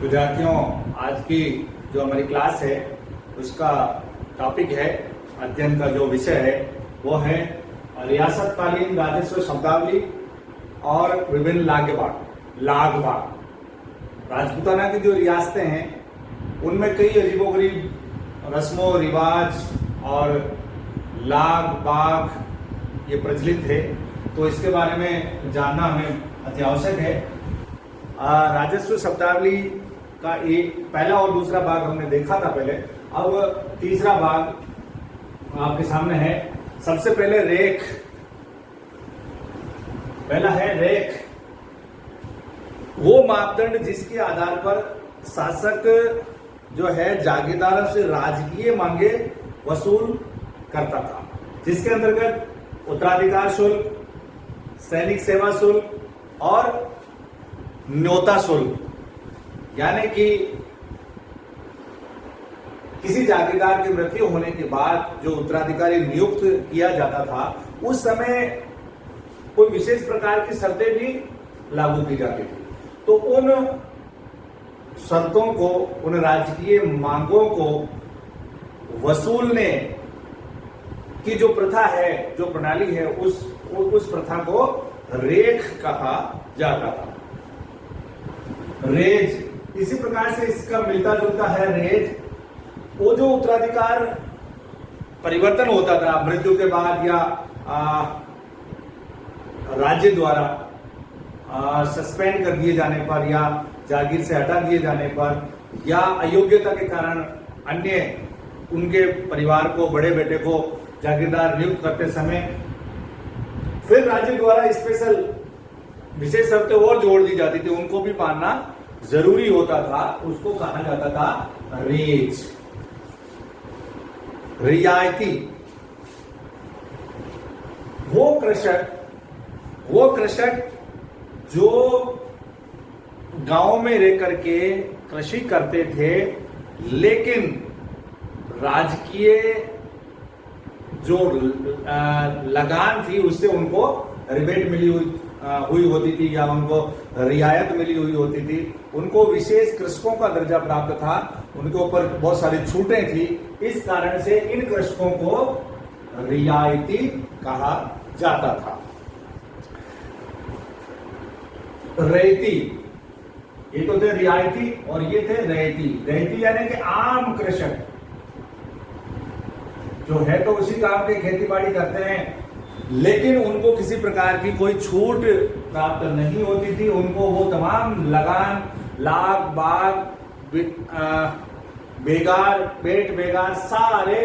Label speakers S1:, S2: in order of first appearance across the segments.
S1: विद्यार्थियों, आज की जो हमारी क्लास है उसका टॉपिक है, अध्ययन का जो विषय है वो है रियासतकालीन राजस्व शब्दावली और विभिन्न लाग भाग। राजपूताना की जो रियासतें हैं उनमें कई अजीबोगरीब रस्मों रिवाज और लाग बाग ये प्रचलित है, तो इसके बारे में जानना हमें अत्यावश्यक है। राजस्व शब्दावली का एक पहला और दूसरा भाग हमने देखा था पहले। अब तीसरा भाग आपके सामने है। सबसे पहले रेख, पहला है रेख, वो मापदंड जिसके आधार पर शासक जो है जागीरदारों से राजकीय मांगे वसूल करता था, जिसके अंतर्गत उत्तराधिकार शुल्क, सैनिक सेवा शुल्क और न्योता शुल्क, यानी कि किसी जागीरदार की मृत्यु होने के बाद जो उत्तराधिकारी नियुक्त किया जाता था उस समय कोई विशेष प्रकार की शर्तें भी लागू की जाती थी। तो उन शर्तों को, उन राजकीय मांगों को वसूलने की जो प्रथा है, जो प्रणाली है, उस प्रथा को रेख कहा जाता था। रेज, इसी प्रकार से इसका मिलता जुलता है रेज, वो जो उत्तराधिकार परिवर्तन होता था मृत्यु के बाद या राज्य द्वारा सस्पेंड कर दिए जाने पर या जागीर से हटा दिए जाने पर या अयोग्यता के कारण अन्य उनके परिवार को, बड़े बेटे को जागीरदार नियुक्त करते समय फिर राज्य द्वारा स्पेशल विशेष शर्तें और जोड़ दी जाती थी, उनको भी मानना जरूरी होता था। उसको कहा जाता था रेज। रियायती, वो कृषक जो गांव में रह करके कृषि करते थे, लेकिन राजकीय जो लगान थी उससे उनको रिबेट मिली हुई होती थी या उनको रियायत मिली हुई होती थी, उनको विशेष कृषकों का दर्जा प्राप्त था, उनके ऊपर बहुत सारी छूटें थी। इस कारण से इन कृषकों को रियायती कहा जाता था। रैयती, ये तो थे रियायती और ये थे रैयती। रैयती यानी कि आम कृषक जो है तो उसी काम के खेती बाड़ी करते हैं, लेकिन उनको किसी प्रकार की कोई छूट प्राप्त नहीं होती थी। उनको वो तमाम लगान, लाग बाग, बेगार, पेट बेगार, सारे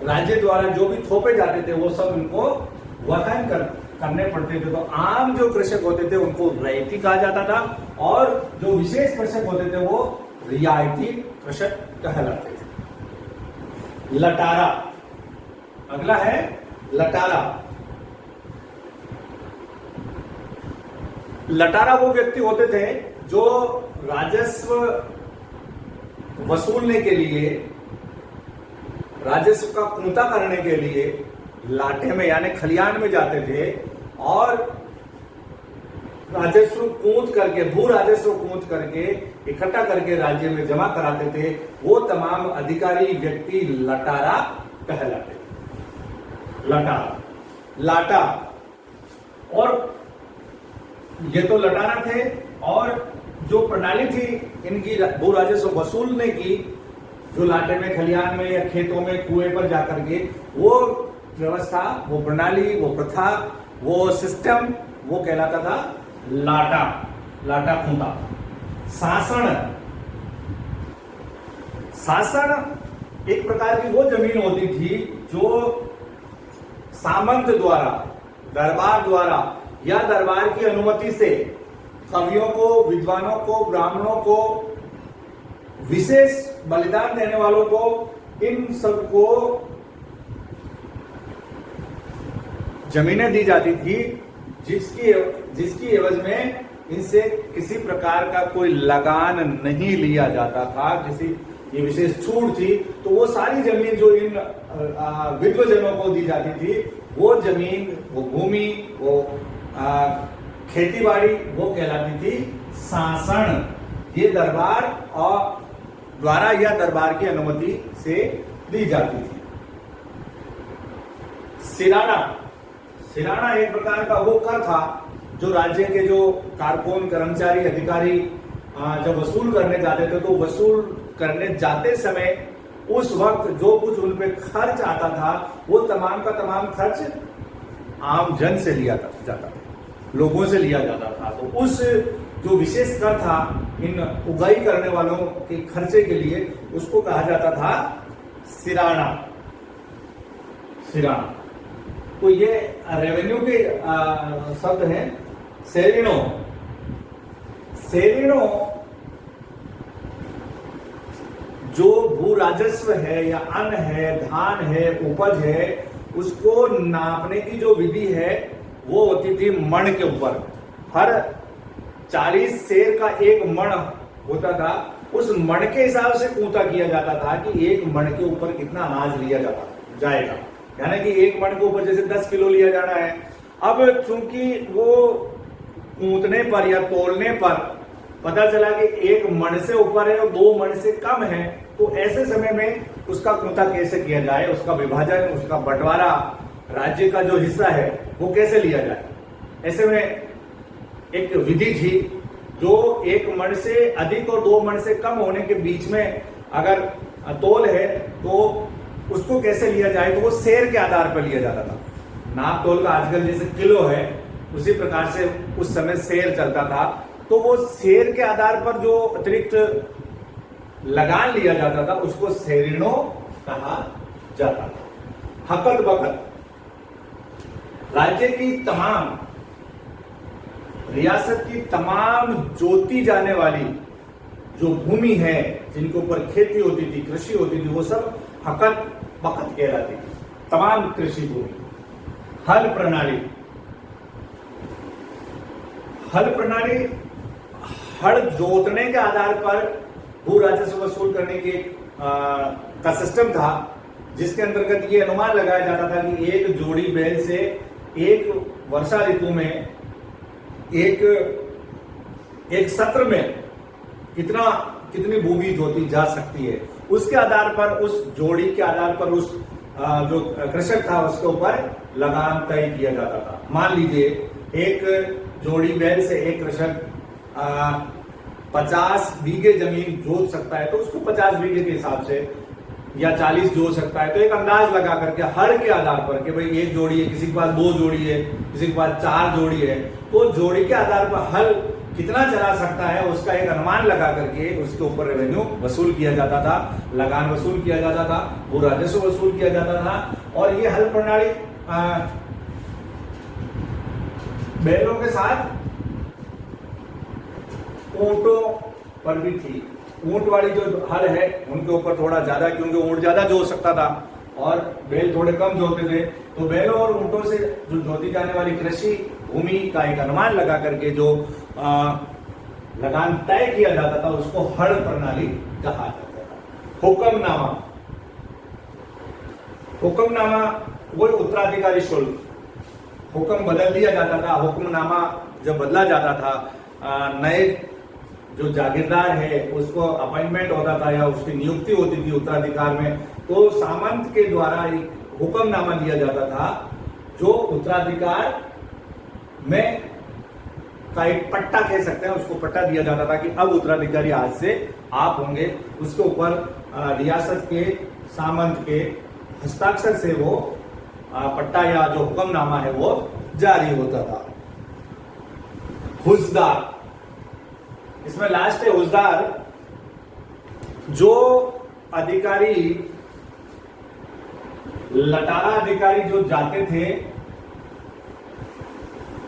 S1: राज्य द्वारा जो भी थोपे जाते थे वो सब उनको वहन करने पड़ते थे। तो आम जो कृषक होते थे उनको रैयती कहा जाता था और जो विशेष कृषक होते थे वो रियायती कृषक कहलाते थे। लटारा, अगला है लटारा। लटारा वो व्यक्ति होते थे जो राजस्व वसूलने के लिए, राजस्व का कूंता करने के लिए लाटे में यानी खलियान में जाते थे और राजस्व कूंत करके, भू राजस्व कूंत करके इकट्ठा करके राज्य में जमा कराते थे। वो तमाम अधिकारी व्यक्ति लटारा कहलाते थे। लटारा, लाटा, और ये तो लटारा थे। और जो प्रणाली थी इनकी भू राजस्व वसूलने की, जो लाटे में, खलियान में या खेतों में, कुएं पर जाकर के, वो व्यवस्था, वो प्रणाली, वो प्रथा, वो सिस्टम, वो कहलाता था लाटा, लाटा खूंटा। शासन, शासन एक प्रकार की वो जमीन होती थी जो सामंत द्वारा, दरबार द्वारा या दरबार की अनुमति से कवियों को, विद्वानों को, ब्राह्मणों को, विशेष बलिदान देने वालों को, इन सबको जमीनें दी जाती थी, जिसकी एवज में इनसे किसी प्रकार का कोई लगान नहीं लिया जाता था, किसी ये विशेष छूट थी। तो वो सारी जमीन जो इन विद्वजनों को दी जाती थी, वो जमीन, वो भूमि, वो खेती बाड़ी, वो कहलाती थी शासन। ये दरबार और द्वारा या दरबार की अनुमति से दी जाती थी। सिराना, सिराना एक प्रकार का वो कर था जो राज्य के जो कारकुन, कर्मचारी, अधिकारी जब वसूल करने जाते थे तो वसूल करने जाते समय उस वक्त जो कुछ उन पे खर्च आता था वो तमाम का तमाम खर्च आम जन से लिया जाता था, लोगों से लिया जाता था। तो उस जो विशेष कर था इन उगाई करने वालों के खर्चे के लिए, उसको कहा जाता था सिराना। सिराना तो ये रेवेन्यू के शब्द हैं। सेरिनो, सेरिनो जो भू राजस्व है या अन्न है, धान है, उपज है, उसको नापने की जो विधि है वो होती थी मण के ऊपर। हर 40 सेर का एक मण होता था, उस मण के हिसाब से कूता किया जाता था कि एक मण के ऊपर कितना अनाज लिया जाएगा। यानी कि एक मण के ऊपर जैसे 10 किलो लिया जाना है। अब चूंकि वो कूटने पर या तोलने पर पता चला कि एक मण से ऊपर है और 2 मण से कम है, तो ऐसे समय में उसका कूता कैसे किया जाए, उसका विभाजन, उसका बंटवारा, राज्य का जो हिस्सा है वो कैसे लिया जाए। ऐसे में एक विधि थी जो एक मण से अधिक और 2 मण से कम होने के बीच में अगर तोल है तो उसको कैसे लिया जाए, तो वो सेर के आधार पर लिया जाता था। नाप तोल का आजकल जैसे किलो है, उसी प्रकार से उस समय सेर चलता था। तो वो सेर के आधार पर जो अतिरिक्त लगान लिया जाता था उसको सेरिनो कहा जाता था। हकत बकत, राज्य की तमाम, रियासत की तमाम जोती जाने वाली जो भूमि है, जिनके ऊपर खेती होती थी, कृषि होती थी, वो सब हकत बकत कहलाती थी। तमाम कृषि भूमि। हल प्रणाली, हल प्रणाली हल जोतने के आधार पर भू राजस्व वसूल करने की का सिस्टम था, जिसके अंतर्गत ये अनुमान लगाया जाता था कि एक जोड़ी बैल से एक वर्षा ऋतु में एक सत्र में कितनी भूमि जोती जा सकती है, उसके आधार पर, उस जोड़ी के आधार पर उस जो कृषक था उसके ऊपर लगान तय किया जाता था। मान लीजिए एक जोड़ी बैल से एक कृषक 50 बीघे जमीन जोत सकता है, तो उसको 50 बीघे के हिसाब से या 40 जोत सकता है। तो एक अंदाज लगा करके हर के आधार पर कि भाई एक जोड़ी है, किसी के पास 2 जोड़ी है, किसी के पास 4 जोड़ी है, तो जोड़ी के आधार पर हल कितना चला सकता है उसका एक अनुमान लगा करके उसके ऊपर रेवेन्यू वसूल किया जाता था, लगान वसूल किया जाता था, भू राजस्व वसूल किया जाता था। और ये हल प्रणाली बैलों के साथ ऊंटों पर भी थी। ऊंट वाली जो हल है उनके ऊपर थोड़ा ज्यादा, क्योंकि ऊंट ज्यादा जोत सकता था और बैल थोड़े कम जोते थे। तो बैलों और ऊंटों से जो जोती जाने वाली कृषि भूमि का एक अनुमान लगा करके जो लगान तय किया जाता था उसको हल प्रणाली कहा जाता था। हुक्मनामा, हुक्मनामा वो उत्तराधिकारी शुल्क, हुक्म बदल दिया जाता था। हुक्मनामा जब बदला जाता था, नए जो जागीरदार है उसको अपॉइंटमेंट होता था या उसकी नियुक्ति होती थी उत्तराधिकार में, तो सामंत के द्वारा एक हुक्मनामा दिया जाता था जो उत्तराधिकार में का एक पट्टा कह सकते हैं, उसको पट्टा दिया जाता था कि अब उत्तराधिकारी आज से आप होंगे। उसके ऊपर रियासत के सामंत के हस्ताक्षर से वो पट्टा या जो हुक्मनामा है वो जारी होता था। हुजदार, इसमें लास्ट है हुजदार, जो अधिकारी, लटारा अधिकारी जो जाते थे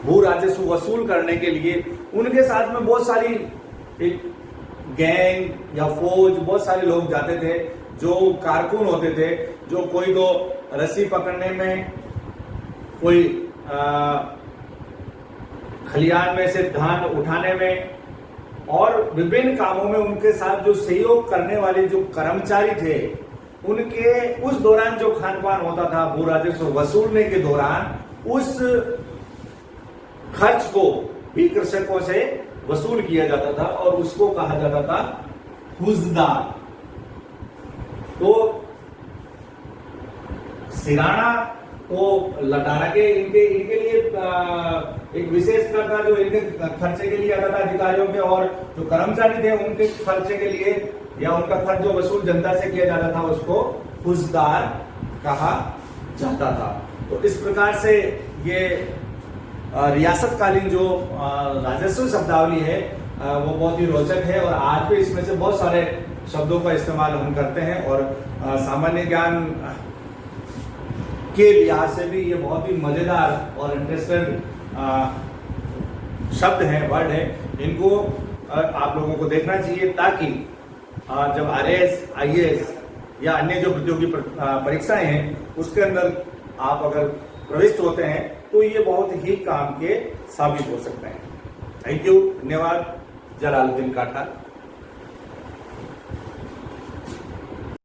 S1: भू राजस्व वसूल करने के लिए, उनके साथ में बहुत सारी एक गैंग या फौज, बहुत सारे लोग जाते थे जो कारकुन होते थे, जो कोई तो रस्सी पकड़ने में, कोई खलियान में से धान उठाने में और विभिन्न कामों में उनके साथ जो सहयोग करने वाले जो कर्मचारी थे, उनके उस दौरान जो खान पान होता था भू राजस्व वसूलने के दौरान, उस खर्च को भी कृषकों से वसूल किया जाता था और उसको कहा जाता था फौजदार। तो सिराना तो लटारा के इनके लिए एक विशेष कर था जो इनके खर्चे के लिए आता था अधिकारियों के, और जो कर्मचारी थे उनके खर्चे के लिए या उनका खर्च जो वसूल जनता से किया जाता था उसको फौजदार कहा जाता था। तो इस प्रकार से ये रियासतकालीन जो राजस्व शब्दावली है वो बहुत ही रोचक है, और आज भी इसमें से बहुत सारे शब्दों का इस्तेमाल हम करते हैं, और सामान्य ज्ञान के लिहाज से भी ये बहुत ही मजेदार और इंटरेस्टेड शब्द है, वर्ड है। इनको आप लोगों को देखना चाहिए, ताकि जब RAS, IAS या अन्य जो प्रतियोगी परीक्षाएं हैं उसके अंदर आप अगर प्रविष्ट होते हैं तो ये बहुत ही काम के साबित हो सकते हैं। थैंक यू, धन्यवाद। जलालुद्दीन काठा।